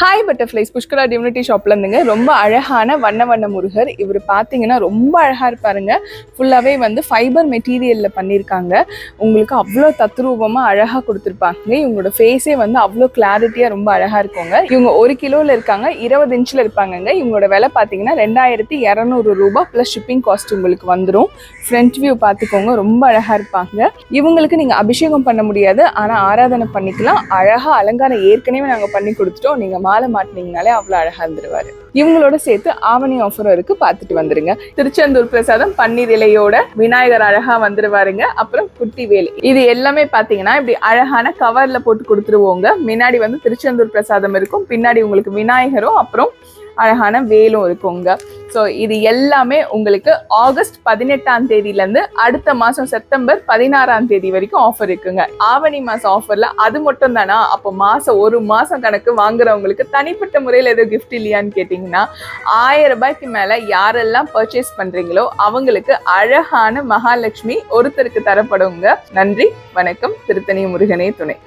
Hi butterflies Pushkara divinity ஷாப்ல இருந்துங்க. ரொம்ப அழகான வண்ண வண்ண முருகர். இவர் பார்த்தீங்கன்னா ரொம்ப அழகா இருப்பாருங்க. ஃபுல்லாவே வந்து ஃபைபர் மெட்டீரியல்ல பண்ணியிருக்காங்க. உங்களுக்கு அவ்வளோ தத்ரூபமா அழகா கொடுத்துருப்பாங்க. இவங்களோட ஃபேஸே வந்து அவ்வளோ கிளாரிட்டியா ரொம்ப அழகா இருக்குங்க. இவங்க 1 கிலோல இருக்காங்க, 20 இன்ச்ல இருப்பாங்கங்க. இவங்களோட விலை பார்த்தீங்கன்னா 2200 ரூபாய் பிளஸ் ஷிப்பிங் காஸ்ட் உங்களுக்கு வந்துடும். ஃப்ரண்ட் வியூ பார்த்துக்கோங்க, ரொம்ப அழகா இருப்பாங்க. இவங்களுக்கு நீங்க அபிஷேகம் பண்ண முடியாது, ஆனா ஆராதனை பண்ணிக்கலாம். அழகா அலங்காரம் ஏற்கனவே நாங்க பண்ணி கொடுத்துட்டோம். நீங்க மாலை மாட்டினீங்கனாலே அவ்வளவு அழகா இருந்துருவாரு. இவங்களோட சேர்த்து ஆவணி ஆஃபரும் இருக்கு, பார்த்துட்டு வந்துருங்க. திருச்செந்தூர் பிரசாதம் பன்னீர் இலையோட விநாயகர் அழகா வந்துருவாருங்க. அப்புறம் குட்டி வேலு, இது எல்லாமே பாத்தீங்கன்னா இப்படி அழகான கவர்ல போட்டு கொடுத்துருவோங்க. முன்னாடி வந்து திருச்செந்தூர் பிரசாதம் இருக்கும், பின்னாடி உங்களுக்கு விநாயகரும் அப்புறம் அழகான வேலும் இருக்குங்க. ஸோ இது எல்லாமே உங்களுக்கு ஆகஸ்ட் 18ஆம் தேதியிலேருந்து அடுத்த மாதம் செப்டம்பர் 16ஆம் தேதி வரைக்கும் ஆஃபர் இருக்குங்க. ஆவணி மாதம் ஆஃபரில் அது மட்டும் தானா? அப்போ ஒரு மாதம் கணக்கு வாங்குறவங்களுக்கு தனிப்பட்ட முறையில் எதுவும் கிஃப்ட் இல்லையான்னு கேட்டிங்கன்னா 1000 ரூபாய்க்கு மேலே யாரெல்லாம் பர்ச்சேஸ் பண்ணுறீங்களோ அவங்களுக்கு அழகான மகாலட்சுமி ஒருத்தருக்கு தரப்படுங்க. நன்றி, வணக்கம். திருத்தணி முருகனே துணை.